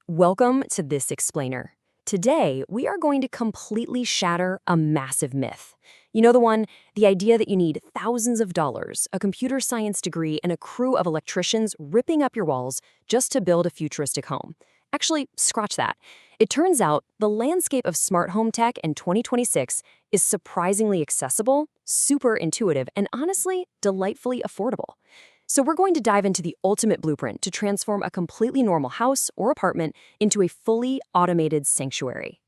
Welcome to This Explainer. Today, we are going to completely shatter a massive myth. You know the one, the idea that you need thousands of dollars, a computer science degree, and a crew of electricians ripping up your walls just to build a futuristic home. Actually, scratch that. It turns out the landscape of smart home tech in 2026 is surprisingly accessible, super intuitive, and honestly, delightfully affordable. So we're going to dive into the ultimate blueprint to transform a completely normal house or apartment into a fully automated sanctuary.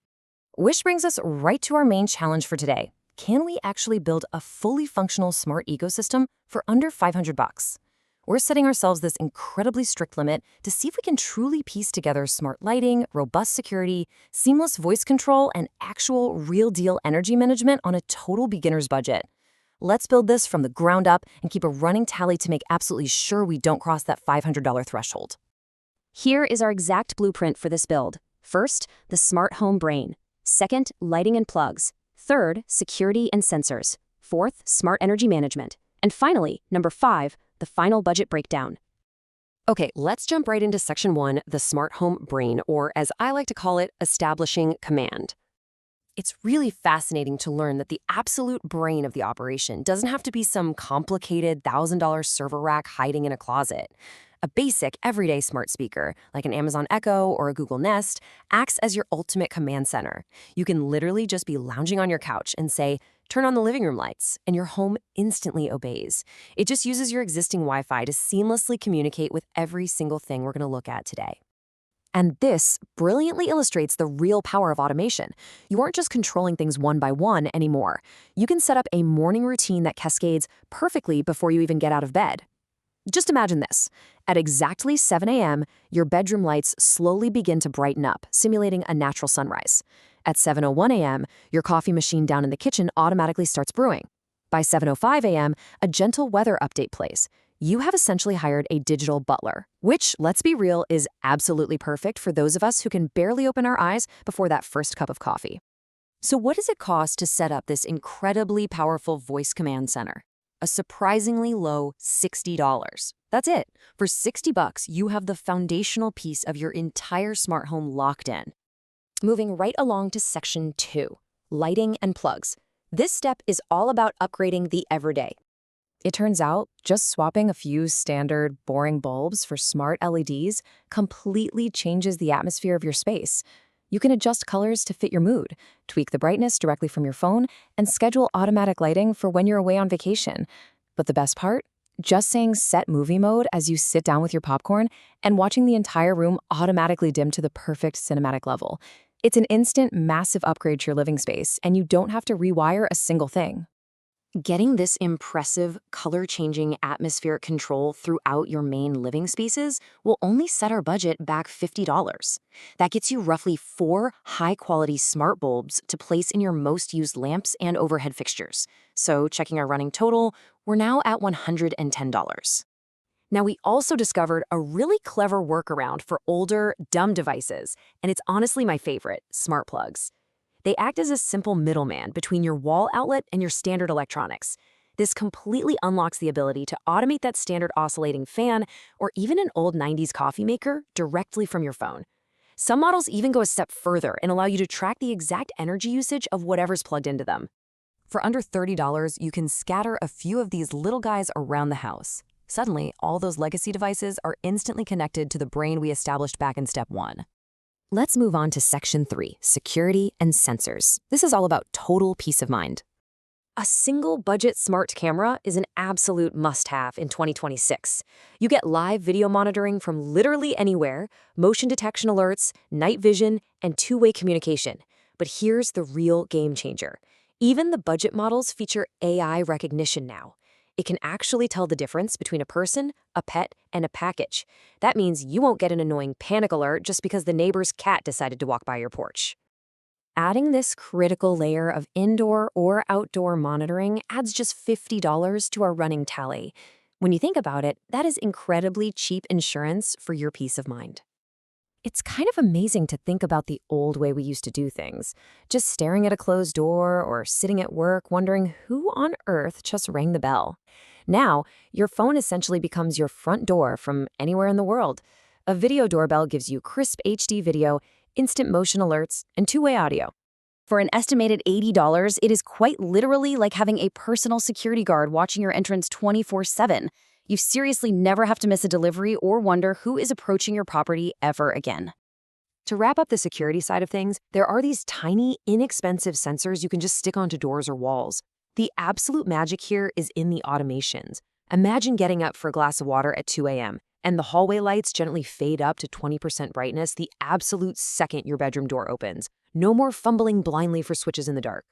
Which brings us right to our main challenge for today. Can we actually build a fully functional smart ecosystem for under 500 bucks? We're setting ourselves this incredibly strict limit to see if we can truly piece together smart lighting, robust security, seamless voice control, and actual real-deal energy management on a total beginner's budget. Let's build this from the ground up and keep a running tally to make absolutely sure we don't cross that $500 threshold. Here is our exact blueprint for this build. First, the smart home brain. Second, lighting and plugs. Third, security and sensors. Fourth, smart energy management. And finally, number 5, the final budget breakdown. Okay, let's jump right into section 1, the smart home brain, or as I like to call it, establishing command. It's really fascinating to learn that the absolute brain of the operation doesn't have to be some complicated $1,000 server rack hiding in a closet. A basic, everyday smart speaker, like an Amazon Echo or a Google Nest, acts as your ultimate command center. You can literally just be lounging on your couch and say, "Turn on the living room lights," and your home instantly obeys. It just uses your existing Wi-Fi to seamlessly communicate with every single thing we're going to look at today. And this brilliantly illustrates the real power of automation. You aren't just controlling things one by one anymore. You can set up a morning routine that cascades perfectly before you even get out of bed. Just imagine this. At exactly 7 a.m., your bedroom lights slowly begin to brighten up, simulating a natural sunrise. At 7:01 a.m., your coffee machine down in the kitchen automatically starts brewing. By 7:05 a.m., a gentle weather update plays. You have essentially hired a digital butler, which, let's be real, is absolutely perfect for those of us who can barely open our eyes before that first cup of coffee. So what does it cost to set up this incredibly powerful voice command center? A surprisingly low $60. That's it. For 60 bucks, you have the foundational piece of your entire smart home locked in. Moving right along to section 2, lighting and plugs. This step is all about upgrading the everyday. It turns out, just swapping a few standard, boring bulbs for smart LEDs completely changes the atmosphere of your space. You can adjust colors to fit your mood, tweak the brightness directly from your phone, and schedule automatic lighting for when you're away on vacation. But the best part? Just saying set movie mode as you sit down with your popcorn and watching the entire room automatically dim to the perfect cinematic level. It's an instant, massive upgrade to your living space, and you don't have to rewire a single thing. Getting this impressive, color-changing atmospheric control throughout your main living spaces will only set our budget back $50. That gets you roughly 4 high-quality smart bulbs to place in your most used lamps and overhead fixtures. So, checking our running total, we're now at $110. Now, we also discovered a really clever workaround for older, dumb devices, and it's honestly my favorite, smart plugs. They act as a simple middleman between your wall outlet and your standard electronics. This completely unlocks the ability to automate that standard oscillating fan or even an old 90s coffee maker directly from your phone. Some models even go a step further and allow you to track the exact energy usage of whatever's plugged into them. For under $30, you can scatter a few of these little guys around the house. Suddenly, all those legacy devices are instantly connected to the brain we established back in step 1. Let's move on to section 3, security and sensors. This is all about total peace of mind. A single budget smart camera is an absolute must-have in 2026. You get live video monitoring from literally anywhere, motion detection alerts, night vision, and two-way communication. But here's the real game changer. Even the budget models feature AI recognition now. It can actually tell the difference between a person, a pet, and a package. That means you won't get an annoying panic alert just because the neighbor's cat decided to walk by your porch. Adding this critical layer of indoor or outdoor monitoring adds just $50 to our running tally. When you think about it, that is incredibly cheap insurance for your peace of mind. It's kind of amazing to think about the old way we used to do things, just staring at a closed door or sitting at work wondering who on earth just rang the bell. Now, your phone essentially becomes your front door from anywhere in the world. A video doorbell gives you crisp HD video, instant motion alerts, and two-way audio. For an estimated $80, it is quite literally like having a personal security guard watching your entrance 24/7. You seriously never have to miss a delivery or wonder who is approaching your property ever again. To wrap up the security side of things, there are these tiny, inexpensive sensors you can just stick onto doors or walls. The absolute magic here is in the automations. Imagine getting up for a glass of water at 2 a.m., and the hallway lights gently fade up to 20% brightness the absolute second your bedroom door opens. No more fumbling blindly for switches in the dark.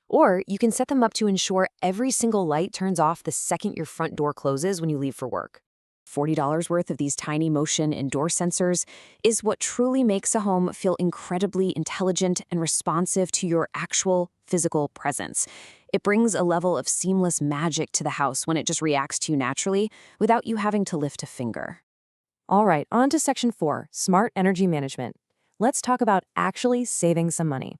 Or you can set them up to ensure every single light turns off the second your front door closes when you leave for work. $40 worth of these tiny motion and door sensors is what truly makes a home feel incredibly intelligent and responsive to your actual physical presence. It brings a level of seamless magic to the house when it just reacts to you naturally without you having to lift a finger. All right, on to Section 4, Smart Energy Management. Let's talk about actually saving some money.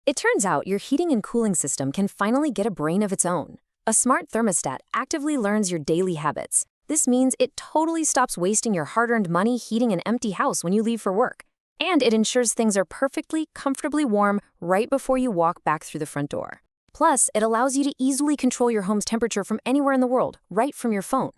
It turns out your heating and cooling system can finally get a brain of its own. A smart thermostat actively learns your daily habits. This means it totally stops wasting your hard-earned money heating an empty house when you leave for work. And it ensures things are perfectly, comfortably warm right before you walk back through the front door. Plus, it allows you to easily control your home's temperature from anywhere in the world, right from your phone.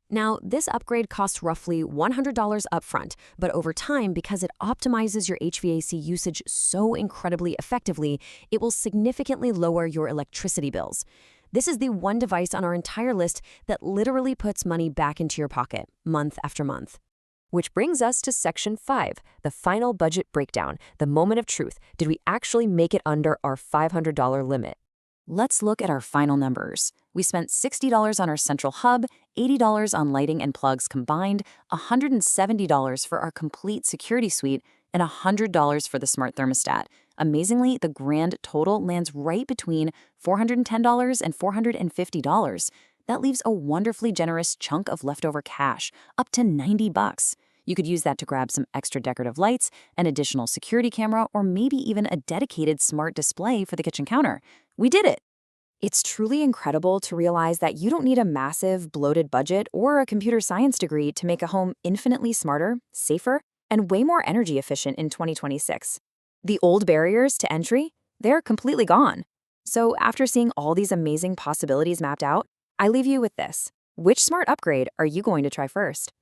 Now, this upgrade costs roughly $100 upfront, but over time, because it optimizes your HVAC usage so incredibly effectively, it will significantly lower your electricity bills. This is the one device on our entire list that literally puts money back into your pocket, month after month. Which brings us to Section 5, the final budget breakdown, the moment of truth. Did we actually make it under our $500 limit? Let's look at our final numbers. We spent $60 on our central hub, $80 on lighting and plugs combined, $170 for our complete security suite, and $100 for the smart thermostat. Amazingly, the grand total lands right between $410 and $450. That leaves a wonderfully generous chunk of leftover cash, up to $90. You could use that to grab some extra decorative lights, an additional security camera, or maybe even a dedicated smart display for the kitchen counter. We did it! It's truly incredible to realize that you don't need a massive, bloated budget or a computer science degree to make a home infinitely smarter, safer, and way more energy efficient in 2026. The old barriers to entry, they're completely gone. So after seeing all these amazing possibilities mapped out, I leave you with this. Which smart upgrade are you going to try first?